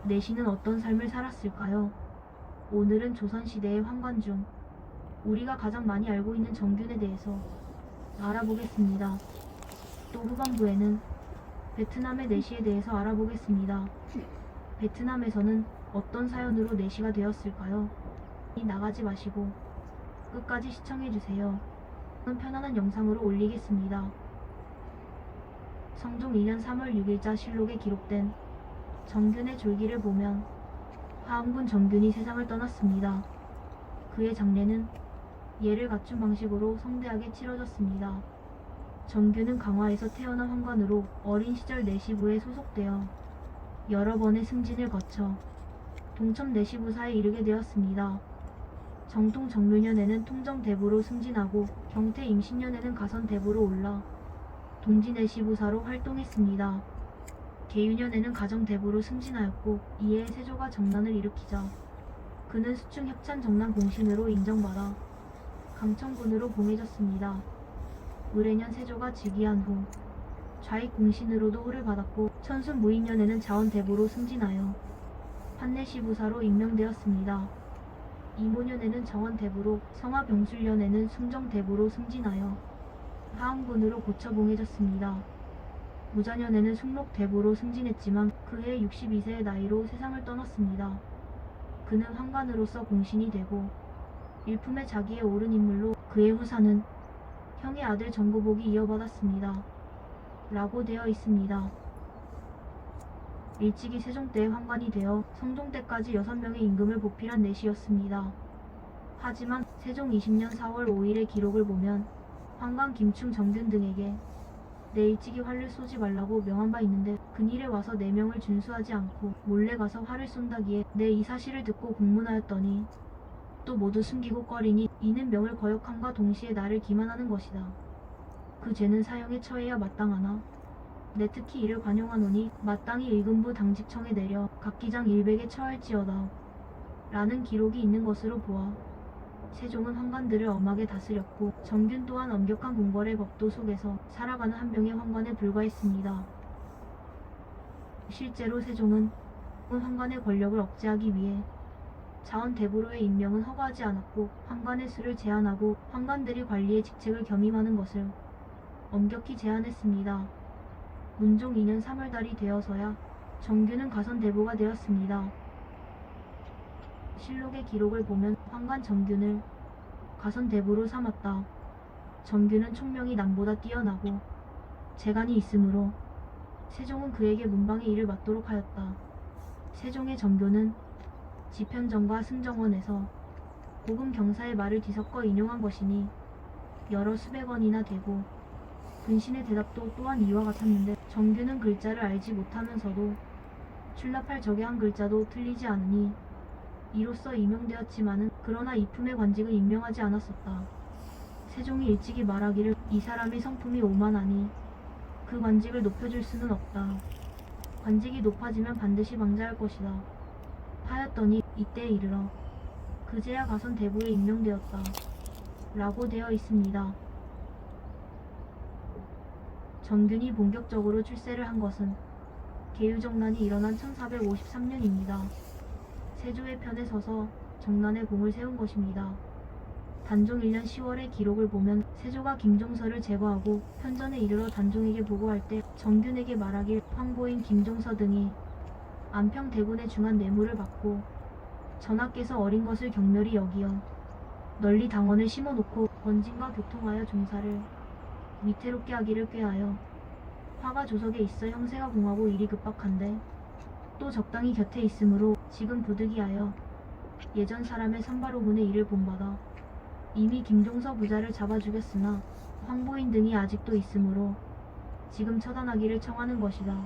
내시는 어떤 삶을 살았을까요? 오늘은 조선시대의 황관 중 우리가 가장 많이 알고 있는 정균에 대해서 알아보겠습니다. 또 후반부에는 베트남의 내시에 대해서 알아보겠습니다. 베트남에서는 어떤 사연으로 내시가 되었을까요? 나가지 마시고 끝까지 시청해주세요. 편안한 영상으로 올리겠습니다. 성종 2년 3월 6일자 실록에 기록된 정균의 졸기를 보면 하흥군 정균이 세상을 떠났습니다. 그의 장례는 예를 갖춘 방식으로 성대하게 치러졌습니다. 정균은 강화에서 태어난 황관으로 어린 시절 내시부에 소속되어 여러 번의 승진을 거쳐 동첩 내시부사에 이르게 되었습니다. 정통 정묘년에는 통정대부로 승진하고 경태 임신년에는 가선대부로 올라 동지 내시부사로 활동했습니다. 계유년에는 가정대부로 승진하였고 이에 세조가 정난을 일으키자 그는 수충 협찬 정난 공신으로 인정받아 강천군으로 봉해졌습니다. 의뢰년 세조가 즉위한 후 좌익 공신으로도 호를 받았고 천순 무인년에는 자원대부로 승진하여 판내시부사로 임명되었습니다. 이모년에는 정원대부로 성화병술년에는 숭정대부로 승진하여 하흥군으로 고쳐 봉해졌습니다. 무자년에는 숭록대부로 승진했지만 그해 62세의 나이로 세상을 떠났습니다. 그는 황관으로서 공신이 되고 일품의 자기에 오른 인물로 그의 후사는 형의 아들 정구복이 이어받았습니다. 라고 되어 있습니다. 일찍이 세종 때의 황관이 되어 성종 때까지 6명의 임금을 보필한 내시였습니다. 하지만 세종 20년 4월 5일의 기록을 보면 황관 김충 정균 등에게 내 일찍이 활을 쏘지 말라고 명한 바 있는데 근일에 와서 내 명을 준수하지 않고 몰래 가서 활을 쏜다기에 내 이 사실을 듣고 공문하였더니 또 모두 숨기고 꺼리니 이는 명을 거역함과 동시에 나를 기만하는 것이다. 그 죄는 사형에 처해야 마땅하나 내 특히 이를 관용하노니 마땅히 의금부 당직청에 내려 각기장 일백에 처할지어다. 라는 기록이 있는 것으로 보아 세종은 황관들을 엄하게 다스렸고 정균 또한 엄격한 궁궐의 법도 속에서 살아가는 한 명의 황관에 불과했습니다. 실제로 세종은 황관의 권력을 억제하기 위해 자원대부로의 임명은 허가하지 않았고 황관의 수를 제한하고 황관들이 관리의 직책을 겸임하는 것을 엄격히 제한했습니다. 문종 2년 3월달이 되어서야 정균은 가선대부가 되었습니다. 실록의 기록을 보면 황관 정균을 가선대부로 삼았다. 정균은 총명이 남보다 뛰어나고 재간이 있으므로 세종은 그에게 문방의 일을 맡도록 하였다. 세종의 정교는 지편정과 승정원에서 고금 경사의 말을 뒤섞어 인용한 것이니 여러 수백 원이나 되고 근신의 대답도 또한 이와 같았는데 정균은 글자를 알지 못하면서도 출납할 적의 한 글자도 틀리지 않으니 이로써 임명되었지만은 그러나 이품의 관직은 임명하지 않았었다. 세종이 일찍이 말하기를 이 사람의 성품이 오만하니 그 관직을 높여줄 수는 없다. 관직이 높아지면 반드시 방자할 것이다. 하였더니 이때에 이르러 그제야 가선 대부에 임명되었다. 라고 되어 있습니다. 정균이 본격적으로 출세를 한 것은 계유정난이 일어난 1453년입니다. 세조의 편에 서서 정난의 공을 세운 것입니다. 단종 1년 10월의 기록을 보면 세조가 김종서를 제거하고 편전에 이르러 단종에게 보고할 때 정균에게 말하길 황보인 김종서 등이 안평대군의 중한 뇌물을 받고 전하께서 어린 것을 경멸히 여기어 널리 당원을 심어놓고 원진과 교통하여 종사를 위태롭게 하기를 꾀하여 화가 조석에 있어 형세가 공하고 일이 급박한데 또 적당히 곁에 있으므로 지금 부득이하여 예전 사람의 선바로군의 일을 본받아 이미 김종서 부자를 잡아 죽였으나 황보인 등이 아직도 있으므로 지금 처단하기를 청하는 것이다.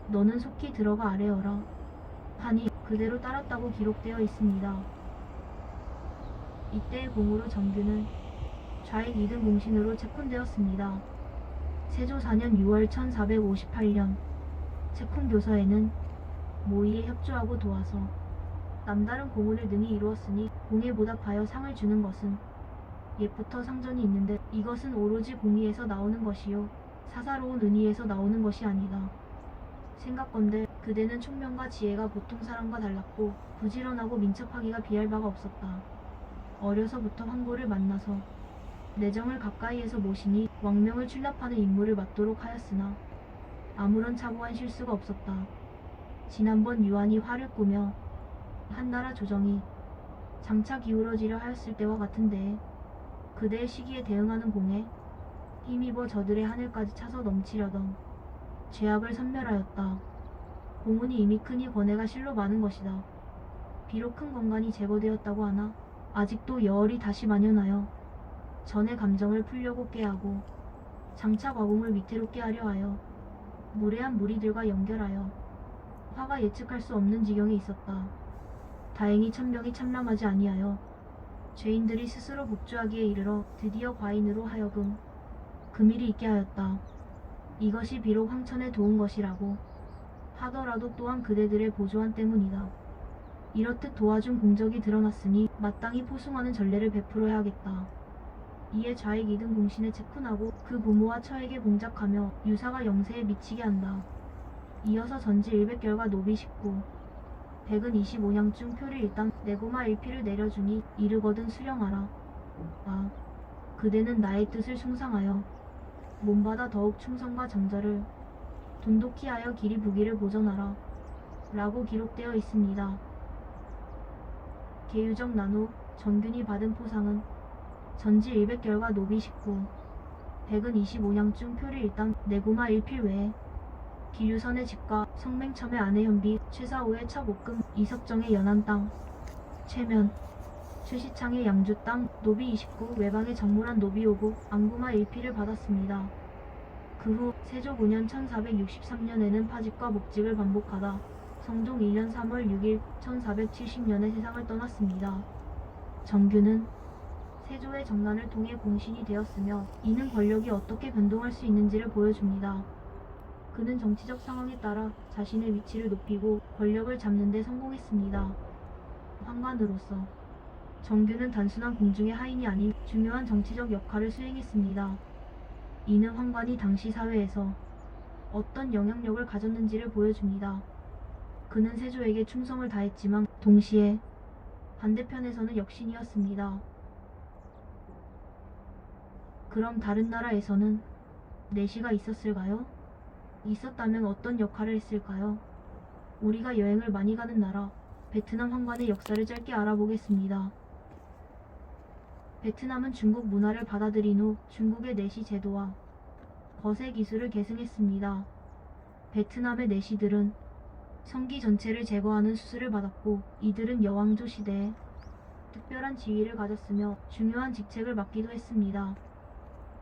너는 속히 들어가 아뢰어라. 하니 그대로 따랐다고 기록되어 있습니다. 이때의 공으로 정균은 좌익 2등 공신으로 체쿤되었습니다. 세조 4년 6월 1458년 체쿤교서에는 모의에 협조하고 도와서 남다른 공훈을 능히 이루었으니 공에 보답하여 상을 주는 것은 옛부터 상전이 있는데 이것은 오로지 공의에서 나오는 것이요 사사로운 은의에서 나오는 것이 아니다. 생각건대 그대는 총명과 지혜가 보통 사람과 달랐고 부지런하고 민첩하기가 비할 바가 없었다. 어려서부터 황보를 만나서 내정을 가까이에서 모시니 왕명을 출납하는 임무를 맡도록 하였으나 아무런 차고한 실수가 없었다. 지난번 유한이 화를 꾸며 한나라 조정이 장차 기울어지려 하였을 때와 같은데 그대의 시기에 대응하는 공에 힘입어 저들의 하늘까지 차서 넘치려던 죄악을 섬멸하였다. 공훈이 이미 크니 권해가 실로 많은 것이다. 비록 큰 건간이 제거되었다고 하나 아직도 여월이 다시 만연하여 전의 감정을 풀려고 꾀하고 장차 과공을 위태롭게 하려 하여 무례한 무리들과 연결하여 화가 예측할 수 없는 지경에 있었다. 다행히 천명이 참람하지 아니하여 죄인들이 스스로 복주하기에 이르러 드디어 과인으로 하여금 금일이 있게 하였다. 이것이 비록 황천에 도운 것이라고 하더라도 또한 그대들의 보조한 때문이다. 이렇듯 도와준 공적이 드러났으니 마땅히 포숭하는 전례를 베풀어야겠다. 이에 좌익 이등 공신에 체푼하고 그 부모와 처에게 봉작하며 유사가 영세에 미치게 한다. 이어서 전지 100결과 노비 19, 백은 25냥 중 표를 일당 내고마 1피를 내려주니 이르거든 수령하라. 아, 그대는 나의 뜻을 숭상하여 몸받아 더욱 충성과 정절을 돈독히 하여 길이 부기를 보전하라. 라고 기록되어 있습니다. 계유정 난후 정균이 받은 포상은 전지 100결과 노비 19, 백은 25냥 중 표를 일당 내고마 1필 외에 기류선의 집과 성맹첨의 아내 현비, 최사오의 첩옥금, 이석정의 연안 땅, 최면, 최시창의 양주 땅, 노비 29, 외방의 정물한 노비 5구, 안구마 1피를 받았습니다. 그 후 세조 9년 1463년에는 파직과 복직을 반복하다 성종 1년 3월 6일 1470년에 세상을 떠났습니다. 정규는 세조의 정난을 통해 공신이 되었으며 이는 권력이 어떻게 변동할 수 있는지를 보여줍니다. 그는 정치적 상황에 따라 자신의 위치를 높이고 권력을 잡는 데 성공했습니다. 황관으로서 정규는 단순한 공중의 하인이 아닌 중요한 정치적 역할을 수행했습니다. 이는 황관이 당시 사회에서 어떤 영향력을 가졌는지를 보여줍니다. 그는 세조에게 충성을 다했지만 동시에 반대편에서는 역신이었습니다. 그럼 다른 나라에서는 내시가 있었을까요? 있었다면 어떤 역할을 했을까요? 우리가 여행을 많이 가는 나라 베트남 황관의 역사를 짧게 알아보겠습니다. 베트남은 중국 문화를 받아들인 후 중국의 내시 제도와 거세 기술을 계승했습니다. 베트남의 내시들은 성기 전체를 제거하는 수술을 받았고 이들은 여왕조 시대에 특별한 지위를 가졌으며 중요한 직책을 맡기도 했습니다.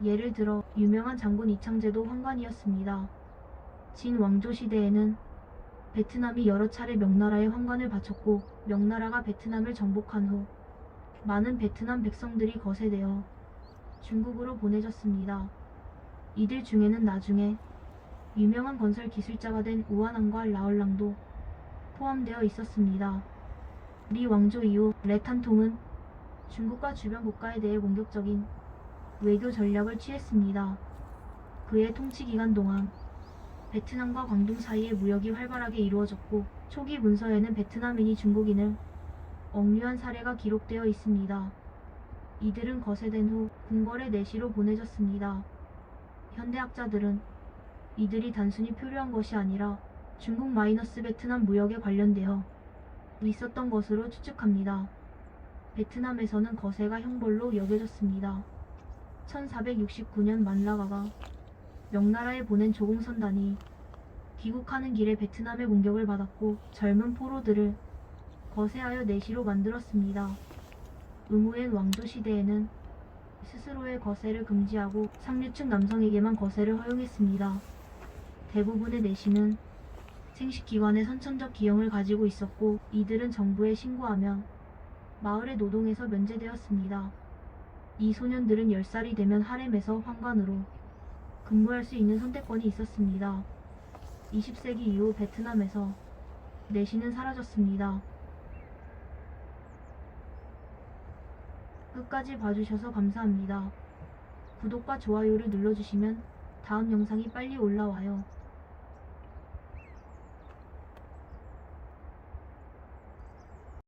예를 들어 유명한 장군 이창제도 황관이었습니다. 진 왕조 시대에는 베트남이 여러 차례 명나라에 황관을 바쳤고 명나라가 베트남을 정복한 후 많은 베트남 백성들이 거세되어 중국으로 보내졌습니다. 이들 중에는 나중에 유명한 건설 기술자가 된 우아낭과 라얼랑도 포함되어 있었습니다. 리 왕조 이후 레탄통은 중국과 주변 국가에 대해 공격적인 외교 전략을 취했습니다. 그의 통치 기간 동안 베트남과 광둥 사이의 무역이 활발하게 이루어졌고 초기 문서에는 베트남인이 중국인을 억류한 사례가 기록되어 있습니다. 이들은 거세된 후 궁궐의 내시로 보내졌습니다. 현대학자들은 이들이 단순히 표류한 것이 아니라 중국 베트남 무역에 관련되어 있었던 것으로 추측합니다. 베트남에서는 거세가 형벌로 여겨졌습니다. 1469년 만라가가 명나라에 보낸 조공선단이 귀국하는 길에 베트남의 공격을 받았고 젊은 포로들을 거세하여 내시로 만들었습니다. 응우엔 왕조 시대에는 스스로의 거세를 금지하고 상류층 남성에게만 거세를 허용했습니다. 대부분의 내시는 생식기관에 선천적 기형을 가지고 있었고 이들은 정부에 신고하면 마을의 노동에서 면제되었습니다. 이 소년들은 10살이 되면 하렘에서 황관으로 근무할 수 있는 선택권이 있었습니다. 20세기 이후 베트남에서 내시는 사라졌습니다. 끝까지 봐주셔서 감사합니다. 구독과 좋아요를 눌러주시면 다음 영상이 빨리 올라와요.